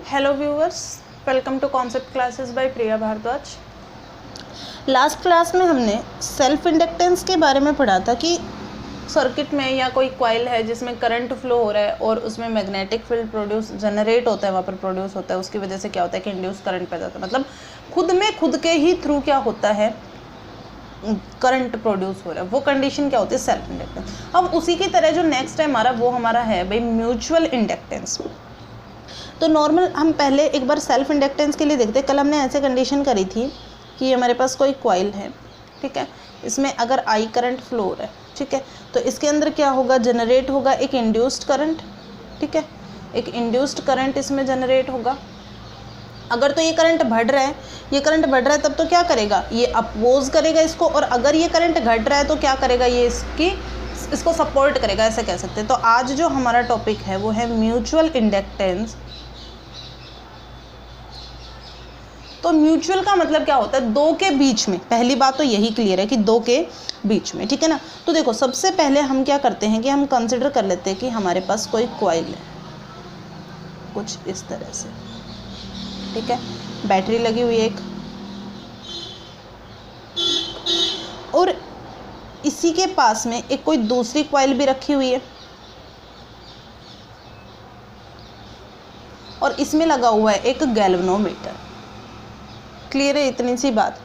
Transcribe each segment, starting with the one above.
Hello viewers, welcome to concept classes by Priya Bhardwaj. Last class में हमने self inductance के बारे में पढ़ा था कि सर्किट में या कोई कॉइल है जिसमें करंट फ्लो हो रहा है और उसमें मैग्नेटिक फील्ड प्रोड्यूस जनरेट होता है, वहाँ पर प्रोड्यूस होता है। उसकी वजह से क्या होता है कि इंड्यूस करंट पैदा होता है, मतलब खुद में खुद के ही थ्रू क्या होता है, करंट प्रोड्यूस हो रहा है। वो कंडीशन क्या होती है, सेल्फ इंडक्टेंस। अब उसी की तरह जो नेक्स्ट है हमारा, वो हमारा है भाई म्यूचुअल इंडक्टेंस। तो नॉर्मल हम पहले एक बार सेल्फ इंडक्टेंस के लिए देखते हैं। कल हमने ऐसे कंडीशन करी थी कि हमारे पास कोई कॉइल है, ठीक है, इसमें अगर आई करंट फ्लो हो रहा है, ठीक है, तो इसके अंदर क्या होगा, जनरेट होगा एक इंड्यूस्ड करंट, ठीक है, एक इंड्यूस्ड करंट इसमें जनरेट होगा। अगर तो ये करंट बढ़ रहा है, ये करंट बढ़ रहा है, तब तो क्या करेगा, ये अपोज करेगा इसको, और अगर ये करंट घट रहा है तो क्या करेगा, ये इसको सपोर्ट करेगा, ऐसे कह सकते हैं। तो आज जो हमारा टॉपिक है वो है म्यूचुअल इंडक्टेंस। तो म्यूचुअल का मतलब क्या होता है, दो के बीच में। पहली बात तो यही क्लियर है कि दो के बीच में, ठीक है ना। तो देखो, सबसे पहले हम क्या करते हैं कि हम कंसिडर कर लेते हैं कि हमारे पास कोई कॉइल है कुछ इस तरह से, ठीक है, बैटरी लगी हुई है एक, और इसी के पास में एक कोई दूसरी कॉइल भी रखी हुई है, और इसमें लगा हुआ है एक गैल्वेनोमीटर। क्लियर है इतनी सी बात।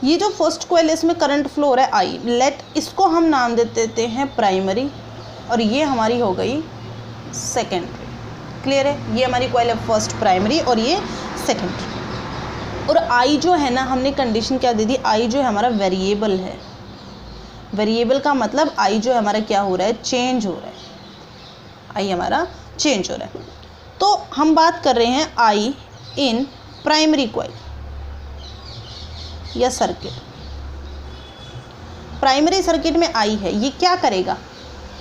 ये जो फर्स्ट कॉइल है इसमें करंट फ्लो हो रहा है आई, लेट इसको हम नाम दे देते हैं प्राइमरी, और ये हमारी हो गई सेकेंडरी। क्लियर है, ये हमारी कॉइल है फर्स्ट प्राइमरी और ये सेकेंडरी। और आई जो है ना, हमने कंडीशन क्या दे दी, आई जो है हमारा वेरिएबल है। वेरिएबल का मतलब आई जो है हमारा क्या हो रहा है, चेंज हो रहा है, आई हमारा चेंज हो रहा है। तो हम बात कर रहे हैं आई इन प्राइमरी कॉइल या सर्किट। प्राइमरी सर्किट में आई है, ये क्या करेगा,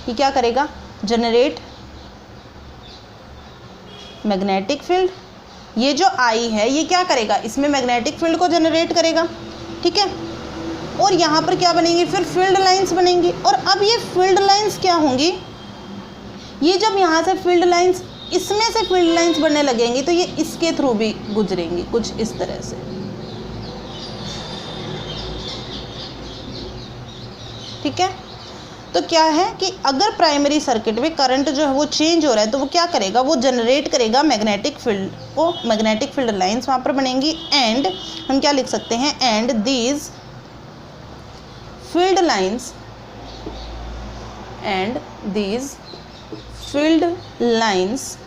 ये क्या करेगा, जनरेट मैग्नेटिक फील्ड। ये जो आई है ये क्या करेगा, इसमें मैग्नेटिक फील्ड को जनरेट करेगा, ठीक है, और यहाँ पर क्या बनेंगी, फिर फील्ड लाइंस बनेंगी। और अब ये फील्ड लाइंस क्या होंगी, ये जब यहाँ से फील्ड लाइंस, इसमें से फील्ड लाइंस बनने लगेंगी, तो ये इसके थ्रू भी गुजरेंगी कुछ इस तरह से, ठीक है। तो क्या है कि अगर प्राइमरी सर्किट में करंट जो है वो चेंज हो रहा है, तो वो क्या करेगा, वो जनरेट करेगा मैग्नेटिक फील्ड, वो मैग्नेटिक फील्ड लाइंस वहाँ पर बनेंगी। एंड हम क्या लिख सकते हैं, and these field lines, and these field lines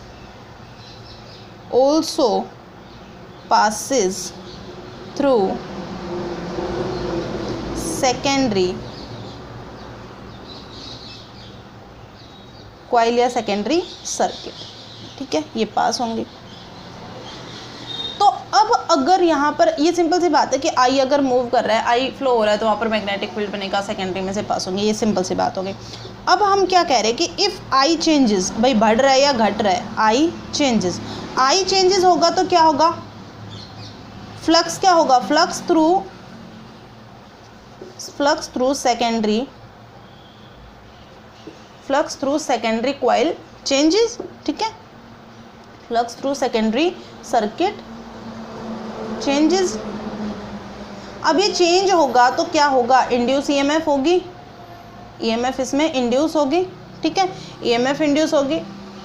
also passes through secondary coil या सेकेंडरी सर्किट, ठीक है, ये पास होंगे। तो अब अगर यहाँ पर ये सिंपल सी बात है कि आई अगर मूव कर रहा है, आई फ्लो हो रहा है, तो वहाँ पर मैग्नेटिक फील्ड बनेगा, सेकेंडरी में से पास होंगे, ये सिंपल सी बात हो गई। अब हम क्या कह रहे हैं कि इफ़ आई चेंजेस, भाई बढ़ रहा है या घट रहा है, आई चेंजेस, आई चेंजेस होगा तो क्या होगा, फ्लक्स क्या होगा, flux through secondary coil changes, ठीक है, flux through secondary circuit changes. अब ये चेंज होगा तो क्या होगा, इंड्यूस ईएमएफ होगी, ईएमएफ इसमें इंड्यूस होगी, ठीक है, ईएमएफ इंड्यूस होगी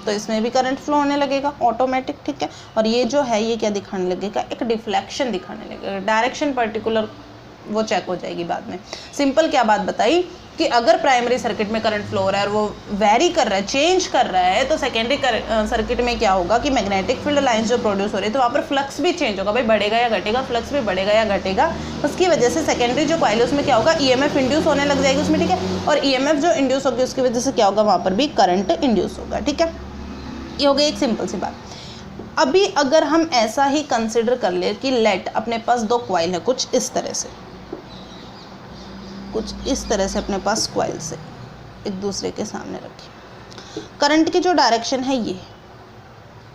तो इसमें भी करंट फ्लो होने लगेगा ऑटोमेटिक, ठीक है। और ये जो है ये क्या दिखाने लगेगा, एक डिफ्लेक्शन दिखाने लगेगा, डायरेक्शन पर्टिकुलर वो चेक हो जाएगी बाद में। सिंपल क्या बात बताई कि अगर प्राइमरी सर्किट में करंट फ्लो हो रहा है और वो वेरी कर रहा है, चेंज कर रहा है, तो सेकेंडरी सर्किट में क्या होगा कि मैग्नेटिक फील्ड लाइंस जो प्रोड्यूस हो रही है, तो वहाँ पर फ्लक्स भी चेंज होगा, भाई बढ़ेगा या घटेगा, फ्लक्स भी बढ़ेगा या घटेगा। उसकी वजह से सेकेंडरी जो कॉइल है उसमें क्या होगा, ईएमएफ इंड्यूस होने लग जाएगी उसमें, ठीक है, और ईएमएफ जो इंड्यूस होगी उसकी वजह से क्या होगा, वहाँ पर भी करंट इंड्यूस होगा, ठीक है। ये हो गई एक सिंपल सी बात। अभी अगर हम ऐसा ही कंसिडर कर ले कि लेट अपने पास दो कॉइल है कुछ इस तरह से, कुछ इस तरह से अपने पास कॉइल से एक दूसरे के सामने रखी, करंट की जो डायरेक्शन है ये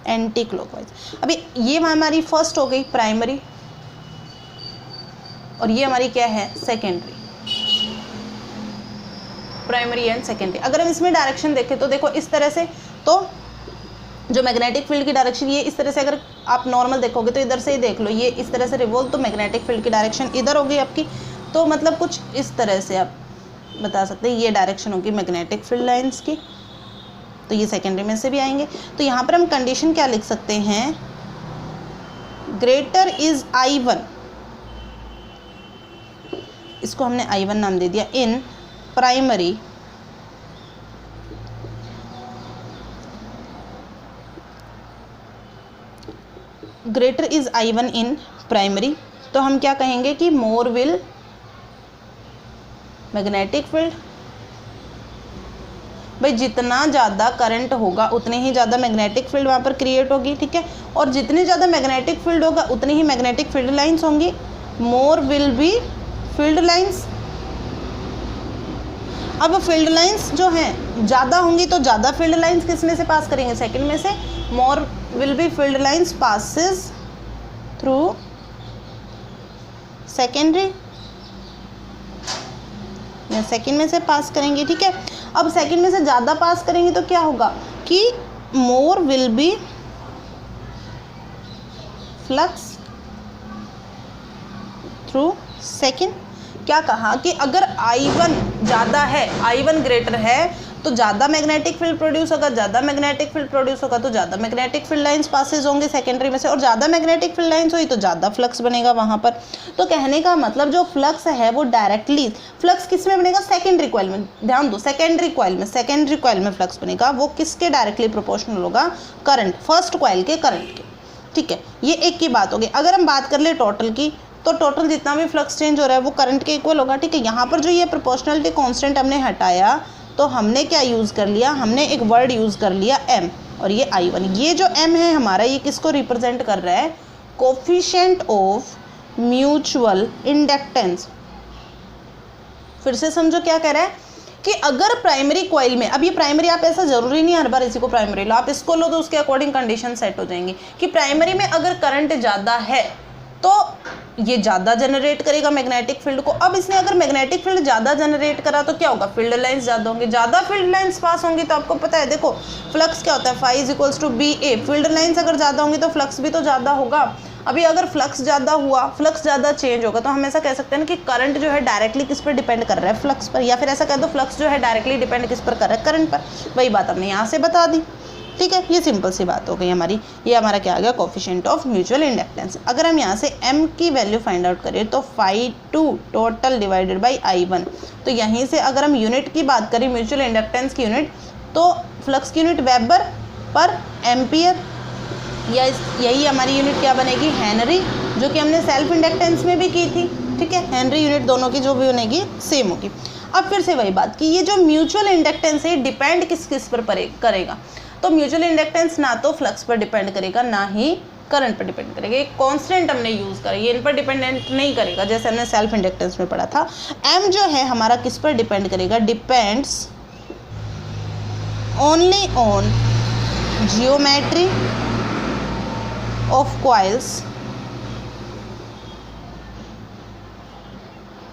एंटी क्लॉकवाइज। अभी ये हमारी फर्स्ट हो गई प्राइमरी, और ये हमारी क्या है, सेकेंडरी। Primary and secondary. अगर हम इसमें डायरेक्शन देखें तो देखो इस तरह से, तो जो मैग्नेटिक फील्ड की डायरेक्शन ये इस तरह से, अगर आप नॉर्मल देखोगे तो इधर से ही देख लो, ये इस तरह से रिवॉल्व, तो मैग्नेटिक फील्ड की डायरेक्शन इधर होगी आपकी, तो मतलब कुछ इस तरह से आप बता सकते हैं ये डायरेक्शन होगी मैग्नेटिक फील्ड लाइंस की। तो ये सेकेंडरी में से भी आएंगे। तो यहाँ पर हम कंडीशन क्या लिख सकते हैं, ग्रेटर इज I1, इसको हमने I1 नाम दे दिया, in primary greater is I1 in primary, तो हम क्या कहेंगे कि मोर विल मैग्नेटिक फील्ड, भाई जितना ज़्यादा करंट होगा उतनी ही ज़्यादा मैग्नेटिक फील्ड वहाँ पर क्रिएट होगी, ठीक है, और जितनी ज़्यादा मैग्नेटिक फील्ड होगा उतनी ही मैग्नेटिक फील्ड लाइंस होंगी, more will be field lines. अब फील्ड लाइंस जो हैं ज़्यादा होंगी तो ज़्यादा फील्ड लाइंस किस में से पास करेंगे, सेकंड में से, more will be field lines passes through secondary, या सेकंड में से पास करेंगे, ठीक है। अब सेकंड में से ज़्यादा पास करेंगे तो क्या होगा कि more will be flux through second. क्या कहा कि अगर I1 ज़्यादा है, I1 ग्रेटर है, तो ज़्यादा मैग्नेटिक फील्ड प्रोड्यूस होगा, ज़्यादा मैग्नेटिक फील्ड प्रोड्यूस होगा तो ज़्यादा मैग्नेटिक फील्ड लाइंस पासेज होंगे सेकेंडरी में से, और ज़्यादा मैग्नेटिक फील्ड लाइंस हुई तो ज़्यादा फ्लक्स बनेगा वहाँ पर। तो कहने का मतलब जो फ्लक्स है वो डायरेक्टली, फ्लक्स किस में बनेगा, सेकेंडरी कॉइल में, ध्यान दो, सेकेंडरी कॉइल में फ्लक्स बनेगा, वो किसके डायरेक्टली प्रोपोर्शनल होगा, करंट, फर्स्ट कॉइल के करंट के, ठीक है। ये एक की बात होगी। अगर हम बात कर ले टोटल की, तो टोटल जितना भी फ्लक्स चेंज हो रहा है वो करंट के इक्वल होगा, ठीक है। यहाँ पर जो ये प्रोपोर्शनलिटी कांस्टेंट हमने हटाया तो हमने क्या यूज़ कर लिया, हमने एक वर्ड यूज़ कर लिया m, और ये I1, ये जो m है हमारा, ये किसको रिप्रेजेंट कर रहा है, कोफिशिएंट ऑफ म्यूचुअल इंडक्टेंस। फिर से समझो क्या कह रहा है कि अगर प्राइमरी कॉइल में, अब ये प्राइमरी आप ऐसा जरूरी नहीं हर बार इसी को प्राइमरी लो, आप इसको लो तो उसके अकॉर्डिंग कंडीशन सेट हो जाएंगी कि प्राइमरी में अगर करंट ज़्यादा है तो ये ज़्यादा जनरेट करेगा मैग्नेटिक फील्ड को। अब इसने अगर मैग्नेटिक फील्ड ज़्यादा जनरेट करा तो क्या होगा, फील्ड लाइंस ज़्यादा होंगे, ज़्यादा फील्ड लाइंस पास होंगी तो आपको पता है, देखो फ्लक्स क्या होता है, phi is equals to BA, field lines अगर ज़्यादा होंगी तो फ्लक्स भी तो ज़्यादा होगा। अभी अगर फ्लक्स ज़्यादा हुआ, फ्लक्स ज़्यादा चेंज होगा, तो हम ऐसा कह सकते हैं ना कि करंट जो है डायरेक्टली किस पर डिपेंड कर रहा है, फ्लक्स पर, या फिर ऐसा कह दो फ्लक्स जो है डायरेक्टली डिपेंड किस पर कर रहा है, करंट पर। वही बात हमने यहाँ से बता दी, ठीक है। ये सिंपल सी बात हो गई हमारी। ये हमारा क्या आ गया, कोफिशिएंट ऑफ म्यूचुअल इंडक्टेंस। अगर हम यहाँ से m की वैल्यू फाइंड आउट करें तो φ2 टोटल डिवाइडेड बाई I1, तो यहीं से अगर हम यूनिट की बात करें, म्यूचुअल इंडक्टेंस की यूनिट, तो फ्लक्स की यूनिट वेबर पर एम्पियर, या यही हमारी यूनिट क्या बनेगी, हेनरी, जो कि हमने सेल्फ इंडक्टेंस में भी की थी, ठीक है। हेनरी यूनिट दोनों की जो भी बनेगी सेम होगी। अब फिर से वही बात कि ये जो म्यूचुअल इंडक्टेंस है डिपेंड किस किस पर करेगा, तो म्यूचुअल इंडक्टेंस ना तो फ्लक्स पर डिपेंड करेगा ना ही करंट पर डिपेंड करेगा। एक कांस्टेंट हमने यूज़ करा, ये इन पर डिपेंडेंट नहीं करेगा, जैसे हमने सेल्फ इंडक्टेंस में पढ़ा था। m जो है हमारा किस पर डिपेंड करेगा, depends only on geometry of coils,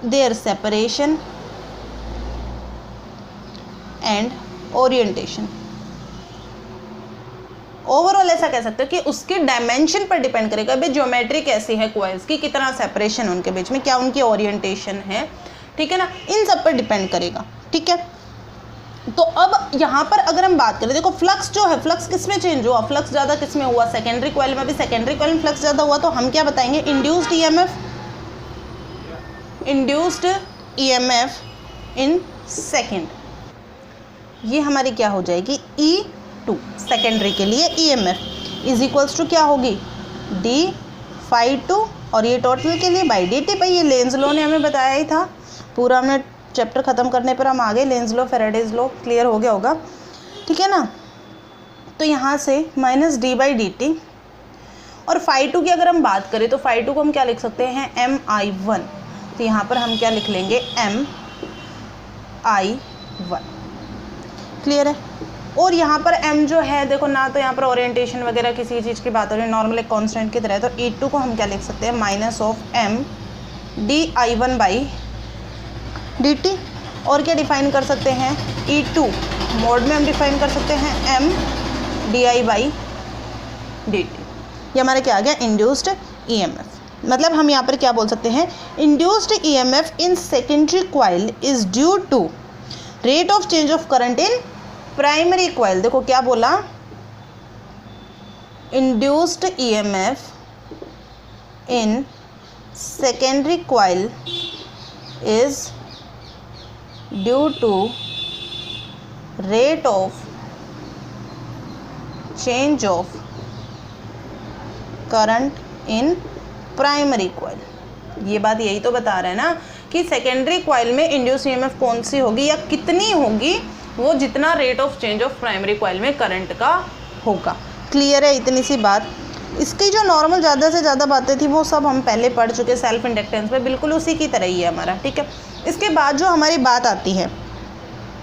their separation and orientation. Overall ऐसा कह सकते हो कि उसके डायमेंशन पर डिपेंड करेगा, भाई ज्योमेट्री कैसी है कॉइल्स की, कितना सेपरेशन उनके बीच में, क्या उनकी ओरिएंटेशन है, ठीक है ना, इन सब पर डिपेंड करेगा, ठीक है। तो अब यहाँ पर अगर हम बात करें, देखो फ्लक्स जो है, फ्लक्स किस में चेंज हुआ, फ्लक्स ज़्यादा किस में हुआ, सेकेंडरी कॉइल में। भी सेकेंडरी कॉइल में फ्लक्स ज़्यादा हुआ तो हम क्या बताएंगे, इंड्यूस्ड EMF इन सेकेंड, ये हमारी क्या हो जाएगी, E2 सेकेंडरी के लिए EMF इज इक्वल्स टू क्या होगी, d∅2, और ये टोटल के लिए बाई dt। भाई ये लेंज लॉ ने हमें बताया ही था, पूरा हमने चैप्टर ख़त्म करने पर हम आगे Lenz law, Faraday's law clear हो गया होगा, ठीक है ना। तो यहाँ से माइनस d/dt, और ∅2 की अगर हम बात करें तो ∅2 को हम क्या लिख सकते हैं, mi1, तो यहाँ पर हम क्या लिख लेंगे, mi1, क्लियर है। और यहाँ पर m जो है, देखो ना तो यहाँ पर ओरिएंटेशन वगैरह किसी चीज़ की बात हो रही है, नॉर्मल एक कांस्टेंट की तरह है, तो E2 को हम क्या लिख सकते हैं, माइनस ऑफ m di1/dt। और क्या डिफाइन कर सकते हैं, E2 मोड में हम डिफाइन कर सकते हैं m di/dt। dt। ये हमारा क्या आ गया, इंड्यूस्ड ईएमएफ। मतलब हम यहाँ पर क्या बोल सकते हैं, induced EMF in secondary coil is due to rate of change of current in primary coil. देखो क्या बोला, induced EMF in secondary coil is due to rate of change of current in primary coil. ये बात यही तो बता रहा है ना कि सेकेंडरी कॉइल में इंड्यूस ईएमएफ कौन सी होगी या कितनी होगी, वो जितना rate of change of primary coil में करंट का होगा। क्लियर है इतनी सी बात। इसकी जो नॉर्मल ज़्यादा से ज़्यादा बातें थी वो सब हम पहले पढ़ चुके सेल्फ इंडक्टेंस में, बिल्कुल उसी की तरह ही है हमारा, ठीक है। इसके बाद जो हमारी बात आती है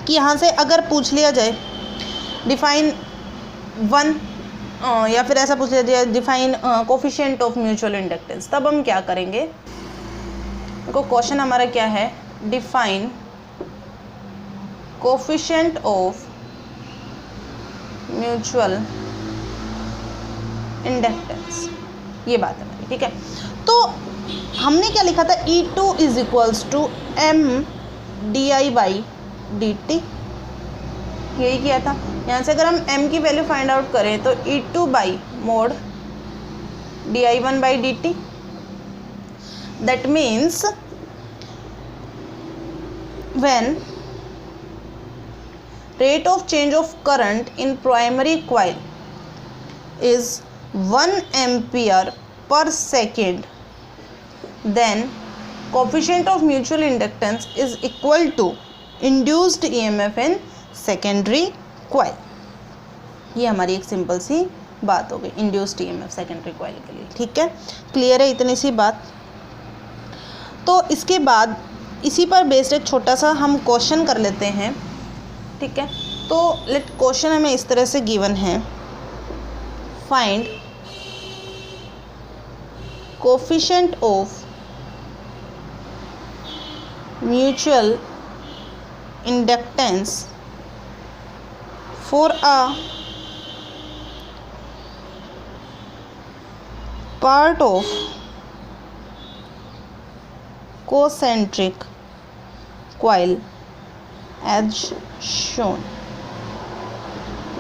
कि यहाँ से अगर पूछ लिया जाए डिफाइन वन या फिर ऐसा पूछ लिया जाए define coefficient of mutual inductance, तब हम क्या करेंगे। देखो क्वेश्चन हमारा क्या है, define coefficient of mutual inductance, ये बात है हमारी, ठीक है। तो हमने क्या लिखा था, E2 is equals to M di/dt, यही किया था। यहाँ से अगर हम M की वैल्यू फाइंड आउट करें तो E2 by mode di1/dt, that means when rate of change of current in primary coil is 1 ampere per second, then coefficient of mutual inductance is equal to induced EMF in secondary coil। ये हमारी एक simple सी बात हो गई, induced EMF secondary coil के लिए, ठीक है। क्लियर है इतनी सी बात। तो इसके बाद इसी पर बेस्ड एक छोटा सा हम क्वेश्चन कर लेते हैं, ठीक है। तो लेट क्वेश्चन हमें इस तरह से गिवन है, find coefficient of mutual inductance for a part of concentric coil as shown.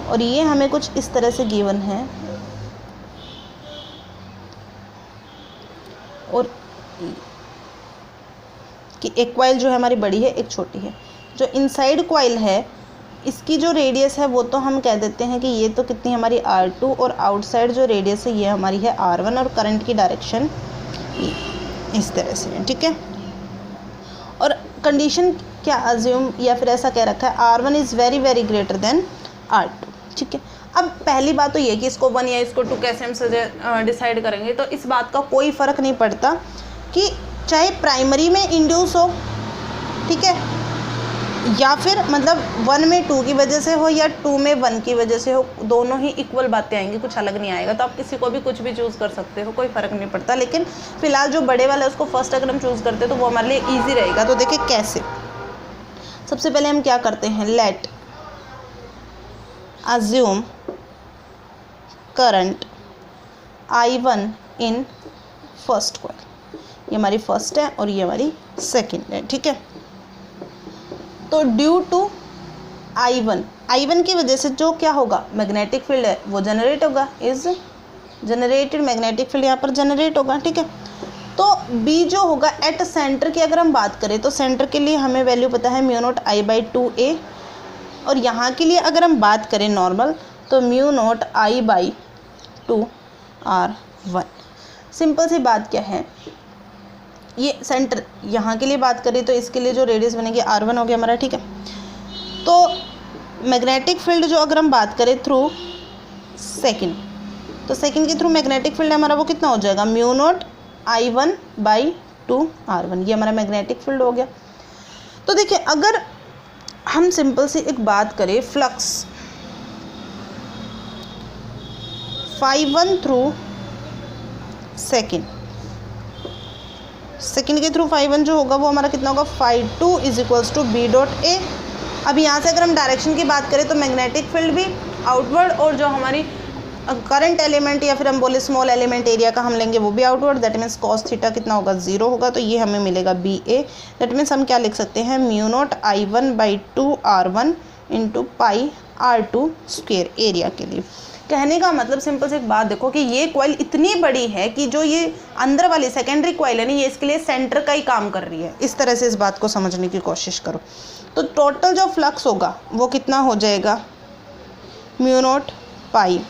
और ये हमें कुछ इस तरह से गिवन है, और कि एक कॉइल जो है हमारी बड़ी है, एक छोटी है। जो इनसाइड कॉइल है इसकी जो रेडियस है वो तो हम कह देते हैं कि ये तो कितनी हमारी R2, और आउटसाइड जो रेडियस है ये हमारी है R1, और करंट की डायरेक्शन इस तरह से है, ठीक है। और कंडीशन क्या अज्यूम या फिर ऐसा कह रखा है, R1 is very very greater than R2, ठीक है। अब पहली बात तो ये कि इसको 1 या इसको 2 कैसे हम डिसाइड करेंगे, तो इस बात का कोई फ़र्क नहीं पड़ता कि चाहे प्राइमरी में इंड्यूस हो, ठीक है, या फिर मतलब 1 में 2 की वजह से हो या 2 में 1 की वजह से हो, दोनों ही इक्वल बातें आएंगी, कुछ अलग नहीं आएगा। तो आप किसी को भी कुछ भी चूज़ कर सकते हो, कोई फ़र्क नहीं पड़ता। लेकिन फ़िलहाल जो बड़े वाला है उसको फर्स्ट अगर हम चूज़ करते हैं तो वो हमारे लिए ईजी रहेगा। तो देखिए कैसे, सबसे पहले हम क्या करते हैं, late assume current I1 in first coil. ये हमारी फर्स्ट है और ये हमारी सेकंड है, ठीक है। तो ड्यू टू I1 की वजह से जो क्या होगा, मैग्नेटिक फील्ड है वो जनरेट होगा, इज जनरेटेड, मैग्नेटिक फील्ड यहाँ पर जनरेट होगा, ठीक है। तो B जो होगा एट सेंटर की अगर हम बात करें तो सेंटर के लिए हमें वैल्यू पता है म्यू नॉट I/2A, और यहाँ के लिए अगर हम बात करें नॉर्मल तो म्यू नॉट I/2R1। सिंपल सी बात क्या है, ये सेंटर यहाँ के लिए बात करें तो इसके लिए जो रेडियस बनेगी R1 हो गया हमारा, ठीक है। तो मैग्नेटिक फील्ड जो अगर हम बात करें थ्रू सेकंड, तो सेकंड के थ्रू मैग्नेटिक फील्ड हमारा वो कितना हो जाएगा, म्यू नॉट I1/2R1। ये हमारा मैग्नेटिक फील्ड हो गया। तो देखिए अगर हम सिंपल सी एक बात करें, फ्लक्स φ1 थ्रू सेकंड के थ्रू φ1 जो होगा वो हमारा कितना होगा, φ2 इज इक्वल्स टू B.A। अब यहाँ से अगर हम डायरेक्शन की बात करें तो मैग्नेटिक फील्ड भी आउटवर्ड और जो हमारी करंट एलिमेंट या फिर हम बोले स्मॉल एलिमेंट एरिया का हम लेंगे वो भी outward, that means cos theta कितना होगा 0 होगा, तो ये हमें मिलेगा बी ए। दैट मीन्स हम क्या लिख सकते हैं mu naught I1/2 R1 into pi R2 square area के लिए। कहने का मतलब सिंपल से एक बात देखो कि ये कॉइल इतनी बड़ी है कि जो ये अंदर वाली सेकेंडरी कॉइल है ना ये इसके लिए सेंटर का ही काम कर रही है। इस तरह से इस बात को समझने की कोशिश करो। तो टोटल जो फ्लक्स होगा वो कितना हो जाएगा mu naught pi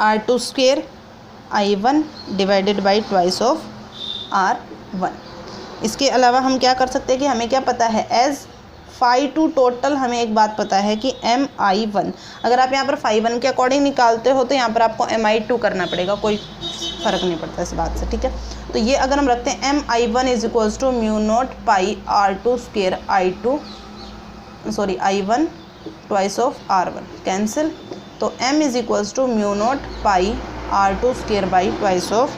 R2 square I1 divided by twice of R1। इसके अलावा हम क्या कर सकते हैं कि हमें क्या पता है एज फाई टू टोटल हमें एक बात पता है कि MI1, अगर आप यहाँ पर फाई 1 के अकॉर्डिंग निकालते हो तो यहाँ पर आपको MI2 करना पड़ेगा, कोई फ़र्क नहीं पड़ता इस बात से, ठीक है। तो ये अगर हम रखते हैं MI1 is equals to mu naught pi R2 square I1 twice of R1 cancel, तो M is equals to mu naught pi R2 square by twice of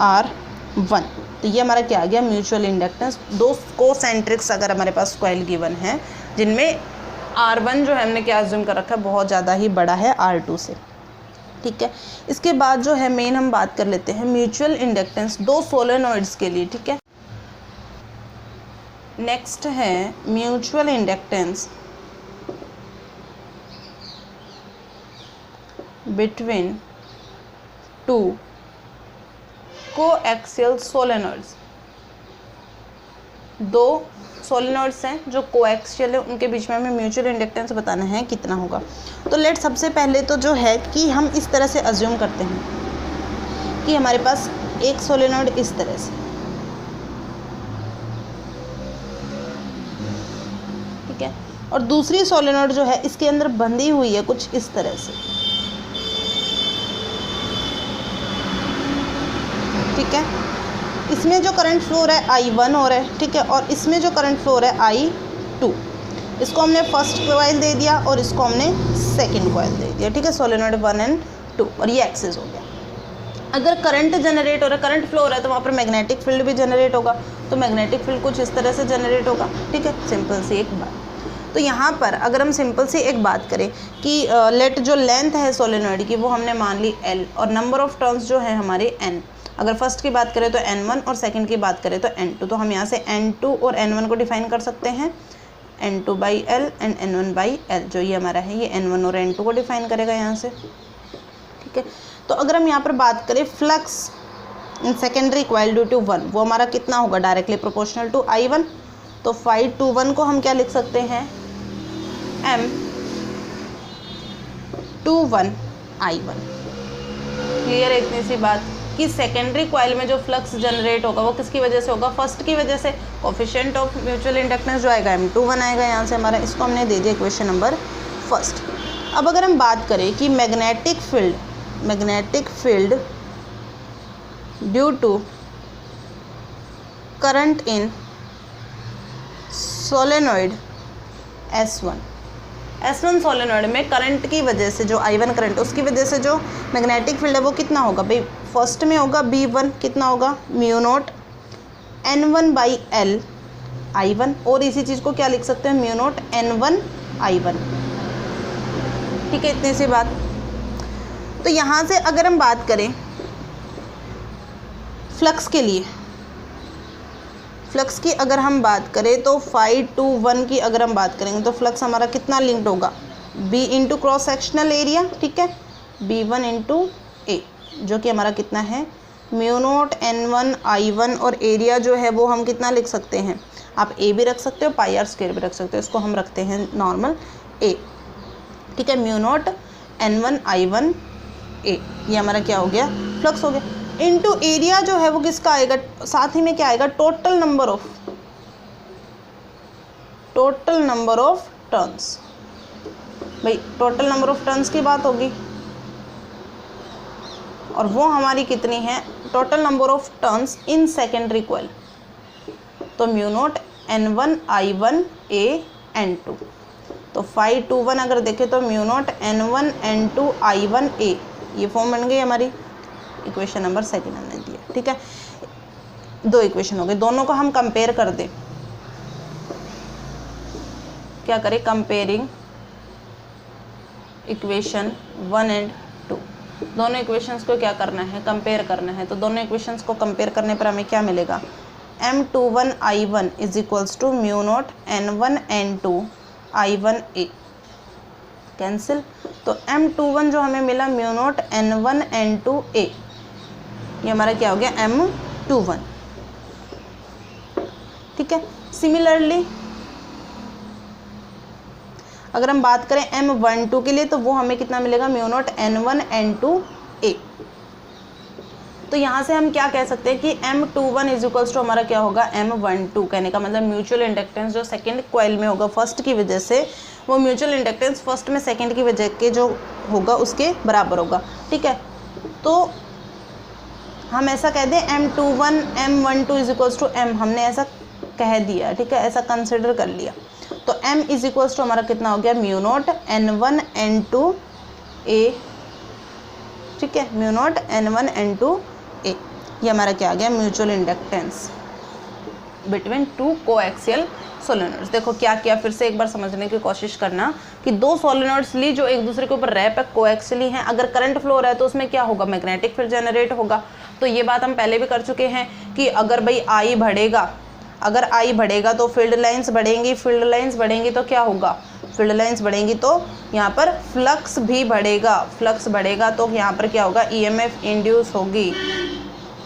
R1। तो ये हमारा क्या आ गया म्यूचुअल इंडक्टेंस। दो कोसेंट्रिक्स अगर हमारे पास कॉइल गिवन है जिनमें R1 जो है हमने क्या अज्यूम कर रखा है बहुत ज़्यादा ही बड़ा है R2 से, ठीक है। इसके बाद जो है मेन हम बात कर लेते हैं म्यूचुअल इंडक्टेंस दो सोलेनॉइड्स के लिए, ठीक है। नेक्स्ट है mutual inductance between two coaxial solenoids. दो सोलेनॉइड्स हैं जो कोएक्सियल है, उनके बीच में हमें म्यूचुअल इंडक्टेंस बताना है कितना होगा। तो लेट सबसे पहले तो जो है कि हम इस तरह से अज्यूम करते हैं कि हमारे पास एक सोलेनॉइड इस तरह से, ठीक है, और दूसरी सोलेनॉइड जो है इसके अंदर बंधी हुई है कुछ इस तरह से, ठीक है। इसमें जो करंट फ्लो हो रहा है I1 हो रहा है, ठीक है, और इसमें जो करंट फ्लो हो रहा है I2। इसको हमने फर्स्ट कॉइल दे दिया और इसको हमने सेकंड कॉइल दे दिया, ठीक है, सोलेनॉइड 1 और 2, और ये एक्सेस हो गया। अगर करंट जनरेट हो रहा है, करंट फ्लो हो रहा है, तो वहाँ पर मैग्नेटिक फील्ड भी जनरेट होगा, तो मैग्नेटिक फील्ड कुछ इस तरह से जनरेट होगा, ठीक है। सिंपल सी एक बात। तो यहाँ पर अगर हम सिंपल सी एक बात करें कि लेट जो लेंथ है सोलेनॉइड की वो हमने मान ली L और नंबर ऑफ टर्न्स जो है हमारे N। अगर फर्स्ट की बात करें तो N1 और सेकंड की बात करें तो N2, तो हम यहाँ से N2 और N1 को डिफाइन कर सकते हैं N2/L एंड N1/L। जो ये हमारा है ये N1 और N2 को डिफाइन करेगा यहाँ से, ठीक है। तो अगर हम यहाँ पर बात करें flux in secondary coil due to 1, वो हमारा कितना होगा डायरेक्टली प्रोपोर्शनल टू I1। तो φ21 को हम क्या लिख सकते हैं M21 I1। क्लियर है इतनी सी बात कि सेकेंडरी कॉइल में जो फ्लक्स जनरेट होगा वो किसकी वजह से होगा, फर्स्ट की वजह से। कोफिशिएंट ऑफ म्यूचुअल इंडक्टेंस जो आएगा M21 आएगा यहाँ से हमारा, इसको हमने दे दिया इक्वेशन नंबर फर्स्ट। अब अगर हम बात करें कि magnetic field due to current in solenoid S1 solenoid में करंट की वजह से जो I1 करंट उसकी वजह से जो मैग्नेटिक फील्ड है वो कितना होगा भाई, फर्स्ट में होगा B1 कितना होगा म्यू नॉट N1/L I1, और इसी चीज़ को क्या लिख सकते हैं म्यू नॉट N1 I1, ठीक है, इतनी सी बात। तो यहाँ से अगर हम बात करें फ्लक्स के लिए, फ्लक्स की अगर हम बात करें तो φ21 की अगर हम बात करेंगे तो फ्लक्स हमारा कितना लिंक्ड होगा B into cross sectional area, ठीक है, B1 इंटू A, जो कि हमारा कितना है म्यू नॉट N1 I1, और एरिया जो है वो हम कितना लिख सकते हैं, आप A भी रख सकते हो पाई R स्क्वायर भी रख सकते हो, इसको हम रखते हैं नॉर्मल A, ठीक है, mu naught N1 I1 A, ये हमारा क्या हो गया फ्लक्स हो गया। इनटू एरिया जो है वो किसका आएगा, साथ ही में क्या आएगा टोटल नंबर ऑफ टर्न्स। भाई टोटल नंबर ऑफ टर्न्स की बात होगी और वो हमारी कितनी है, total number of turns in secondary coil, तो mu naught N1 I1 A N2। तो φ21 अगर देखें तो mu naught N1 N2 I1 A, ये फॉर्म बन गई हमारी, इक्वेशन नंबर सेकंड हमने दिया, ठीक है। दो इक्वेशन हो गए, दोनों को हम कंपेयर कर दें, क्या करें कंपेयरिंग इक्वेशन 1 एंड 2, दोनों इक्वेशंस को क्या करना है, कंपेयर करना है। तो दोनों इक्वेशंस को कंपेयर करने पर हमें क्या मिलेगा, M21I1 is equals to mu naught N1N2 I1A, cancel. तो M21 जो हमें मिला म्यू नॉट N1N2A, ये हमारा क्या हो गया M21, ठीक है। सिमिलरली अगर हम बात करें M12 के लिए तो वो हमें कितना मिलेगा, म्यू नॉट N1N2A। तो यहाँ से हम क्या कह सकते हैं कि M21 इज इक्वल्स टू हमारा क्या होगा M12, कहने का मतलब म्यूचुअल इंडक्टेंस जो सेकंड कॉइल में होगा फर्स्ट की वजह से, वो म्यूचुअल इंडक्टेंस फर्स्ट में सेकंड की वजह के जो होगा उसके बराबर होगा, ठीक है। तो हम ऐसा कह दें M21 M12 is equals to M, हमने ऐसा कह दिया, ठीक है, ऐसा कंसिडर कर लिया। तो M इज इक्वल्स टू हमारा कितना हो गया, म्यू नॉट N1N2A, ठीक है, म्यू नॉट N1N2A। ये हमारा क्या आ गया, mutual inductance between two coaxial सोलेनोइड्स। देखो क्या किया, फिर से एक बार समझने की कोशिश करना कि दो सोलेनोइड्स ली जो एक दूसरे के ऊपर रैप है, कोएक्सियली हैं, अगर करंट फ्लो हो रहा है तो उसमें क्या होगा, मैग्नेटिक फील्ड जनरेट होगा। तो ये बात हम पहले भी कर चुके हैं कि अगर भाई I बढ़ेगा, अगर I बढ़ेगा तो फील्ड लाइंस बढ़ेंगी, फील्ड लाइंस बढ़ेंगी तो क्या होगा, फील्ड लाइंस बढ़ेंगी तो यहाँ पर फ्लक्स भी बढ़ेगा, फ्लक्स बढ़ेगा तो यहाँ पर क्या होगा, EMF इंड्यूस होगी,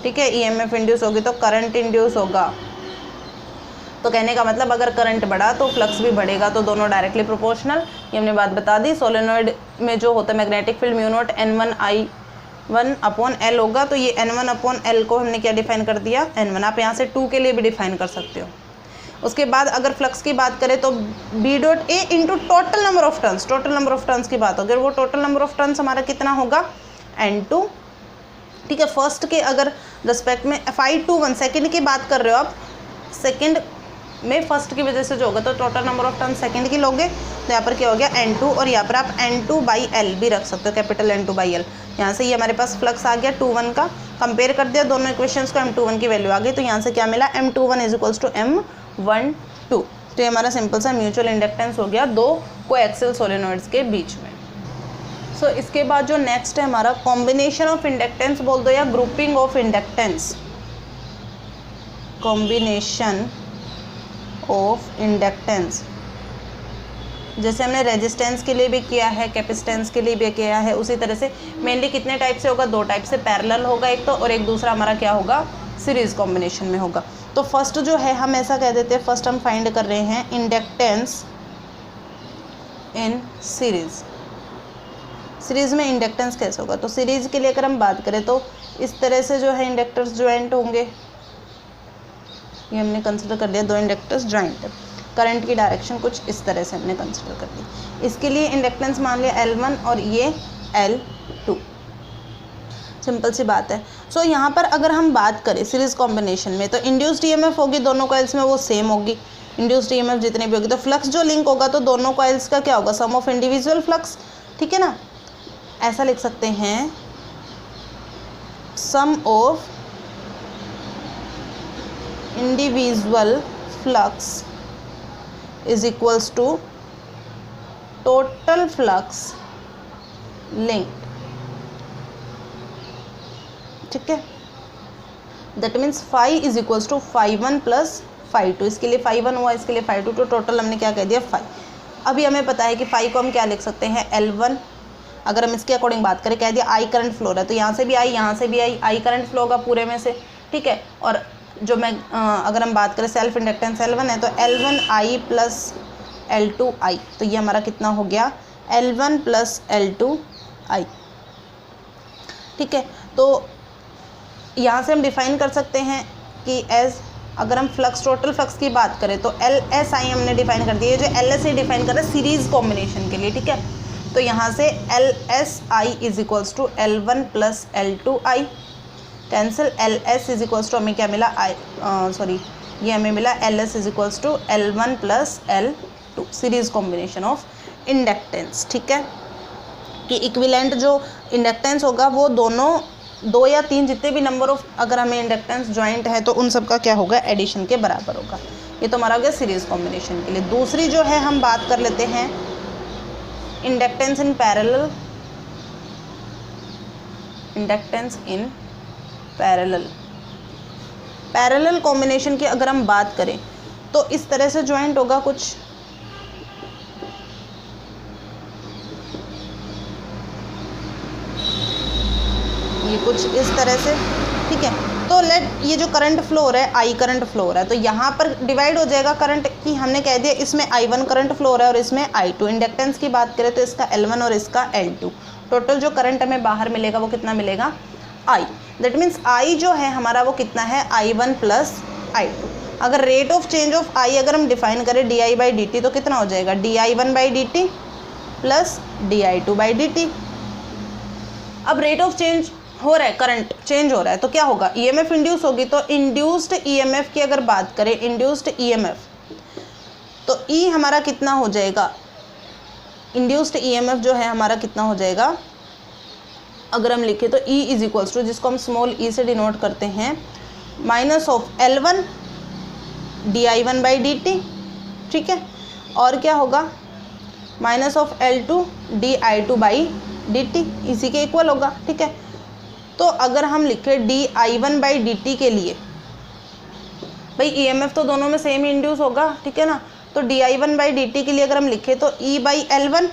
ठीक है, EMF इंड्यूस होगी तो करंट इंड्यूस होगा। तो कहने का मतलब अगर करंट बढ़ा तो फ्लक्स भी बढ़ेगा, तो दोनों डायरेक्टली प्रोपोर्शनल, ये हमने बात बता दी। सोलेनोइड में जो होता है magnetic field mu naught N1I1/L होगा, तो ये N1/L को हमने क्या डिफाइन कर दिया, N1। आप यहाँ से 2 के लिए भी डिफाइन कर सकते हो। उसके बाद अगर फ्लक्स की बात करें तो B.A into total number of turns, total number of turns की बात होगी, वो टोटल नंबर ऑफ टर्न्स हमारा कितना होगा, N2, ठीक है। फर्स्ट के अगर रिस्पेक्ट में Φ21 सेकंड की बात कर रहे हो आप, सेकंड में फर्स्ट की वजह से जो होगा तो total number of turn second की लोगे, तो यहाँ पर क्या हो गया N2, और यहाँ पर आप N2/L भी रख सकते हो, कैपिटल N2/L। यहाँ से ये हमारे पास फ्लक्स आ गया 21 का, कंपेयर कर दिया दोनों इक्वेशंस को, M21 की वैल्यू आ गई, तो यहाँ से क्या मिला, M21 is equals to M12। तो ये हमारा सिंपल सा म्यूचुअल इंडक्टेंस हो गया दो कोएक्सियल सोलेनोइड्स के बीच में। सो इसके बाद जो नेक्स्ट है हमारा कॉम्बिनेशन ऑफ इंडक्टेंस बोल दो या grouping of inductance, combination of inductance. जैसे हमने रेजिस्टेंस के लिए भी किया है, कैपेसिटेंस के लिए भी किया है, उसी तरह से मेनली कितने टाइप से होगा, 2 टाइप से, पैरेलल होगा एक तो, और एक दूसरा हमारा क्या होगा, सीरीज कॉम्बिनेशन में होगा। तो फर्स्ट जो है हम ऐसा कह देते हैं, फर्स्ट हम फाइंड कर रहे हैं इंडक्टेंस इन सीरीज। सीरीज में इंडक्टेंस कैसे होगा, तो सीरीज के लिए अगर हम बात करें तो इस तरह से जो है इंडक्टर्स ज्वाइंट होंगे, ये हमने कंसिडर कर लिया, 2 इंडक्टर्स ज्वाइंट है, करंट की डायरेक्शन कुछ इस तरह से हमने कंसिडर कर ली। इसके लिए इंडक्टेंस मान लिया L1 और ये L2, सिंपल सी बात है। सो यहाँ पर अगर हम बात करें सीरीज कॉम्बिनेशन में तो इंड्यूस्ड EMF होगी दोनों कॉइल्स में, वो सेम होगी, इंड्यूस्ड EMF जितने भी होगी, तो फ्लक्स जो लिंक होगा तो दोनों कॉइल्स का क्या होगा, सम ऑफ इंडिविजुअल फ्लक्स, ठीक है ना। ऐसा लिख सकते हैं, sum of individual flux is equals to total flux linked, ठीक है। That means phi is equals to Φ1 plus Φ2, इसके लिए Φ1 हुआ, इसके लिए Φ2, तो टोटल हमने क्या कह दिया, फाई। अभी हमें पता है कि फाई को हम क्या लिख सकते हैं, L1। अगर हम इसके अकॉर्डिंग बात करें, कह दिया I करंट फ्लो रहा है, तो यहाँ से भी I, यहाँ से भी I करंट फ्लो होगा पूरे में से, ठीक है। और जो मैं अगर हम बात करें सेल्फ इंडक्टेंस L1 है, तो L1I प्लस L2I, तो ये हमारा कितना हो गया, L1 प्लस L2I, ठीक है। तो यहाँ से हम डिफाइन कर सकते हैं कि एज, अगर हम फ्लक्स, टोटल फ्लक्स की बात करें तो LSI हमने डिफाइन कर दिया, जो LSI डिफाइन कर रहा है सीरीज कॉम्बिनेशन के लिए, ठीक है। तो यहाँ से LSI is equals to L1 plus L2I, cancel, LS is equals to हमें क्या मिला, ये हमें मिला LS is equals to L1 plus L2, series combination of inductance, ठीक है। कि इक्विवेलेंट जो इंडक्टेंस होगा वो दोनों 2 या 3 जितने भी नंबर ऑफ अगर हमें इंडक्टेंस ज्वाइंट है तो उन सब का क्या होगा, एडिशन के बराबर होगा। ये तो हमारा हो गया सीरीज कॉम्बिनेशन के लिए। दूसरी जो है हम बात कर लेते हैं inductance in parallel, inductance in parallel. Parallel combination की अगर हम बात करें तो इस तरह से ज्वाइंट होगा कुछ, ये कुछ इस तरह से, ठीक है। तो लेट ये जो करंट फ्लो हो रहा है आई करंट फ्लो हो रहा है, तो यहाँ पर डिवाइड हो जाएगा करंट की, हमने कह दिया इसमें I1 करंट फ्लो हो रहा है और इसमें I2। इंडक्टेंस की बात करें तो इसका L1 और इसका L2, टोटल जो करंट हमें बाहर मिलेगा वो कितना मिलेगा I। दैट मीन्स I जो है हमारा वो कितना है I1 प्लस I2। अगर rate of change of I अगर हम डिफाइन करें di/dt तो कितना हो जाएगा di1/dt प्लस di2/dt। अब रेट ऑफ चेंज हो रहा है, करंट चेंज हो रहा है तो क्या होगा, ईएमएफ इंड्यूस होगी। तो इंड्यूस्ड ईएमएफ की अगर बात करें, इंड्यूस्ड ईएमएफ तो ई हमारा कितना हो जाएगा, इंड्यूस्ड ईएमएफ जो है हमारा कितना हो जाएगा, अगर हम लिखें तो ई इज इक्वल्स टू, जिसको हम स्मॉल ई से डिनोट करते हैं, माइनस ऑफ L1 di1/dt, ठीक है, और क्या होगा माइनस ऑफ L2 di2/dt, इसी के इक्वल होगा, ठीक है। तो अगर हम लिखें di1/dt के लिए, भाई ईएमएफ तो दोनों में सेम इंड्यूस होगा, ठीक है ना, तो di1/dt के लिए अगर हम लिखें तो E/L1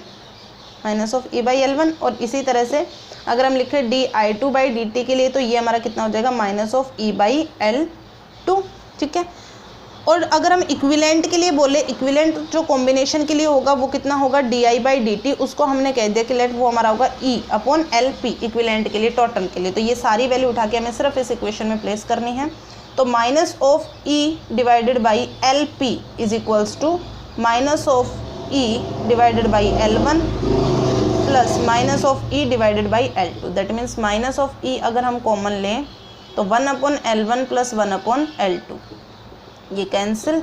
माइनस ऑफ E/L1, और इसी तरह से अगर हम लिखें di2/dt के लिए तो ये हमारा कितना हो जाएगा माइनस ऑफ E/L2, ठीक है। और अगर हम इक्विवेलेंट के लिए बोले, इक्विवेलेंट जो कॉम्बिनेशन के लिए होगा वो कितना होगा di/dt, उसको हमने कह दिया कि लेट वो हमारा होगा E/LP इक्विवेलेंट के लिए, टोटल के लिए। तो ये सारी वैल्यू उठा के हमें सिर्फ इस इक्वेशन में प्लेस करनी है। तो minus of E divided by LP is equals to minus of E divided by L1 plus minus of E divided by L2। That means minus of E अगर हम कॉमन लें तो 1/L1 प्लस 1/L2, ये cancel,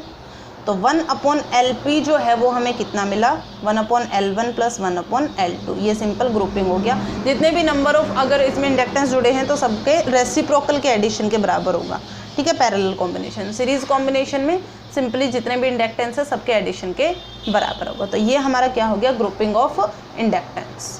तो 1/LP जो है वो हमें कितना मिला 1/L1 प्लस 1/L2। ये सिंपल ग्रुपिंग हो गया। जितने भी नंबर ऑफ अगर इसमें इंडक्टेंस जुड़े हैं तो सबके रेसिप्रोकल के एडिशन के बराबर होगा, ठीक है। पैरेलल कॉम्बिनेशन, सीरीज कॉम्बिनेशन में सिंपली जितने भी इंडक्टेंस है सबके एडिशन के बराबर होगा। तो ये हमारा क्या हो गया, ग्रुपिंग ऑफ इंडक्टेंस।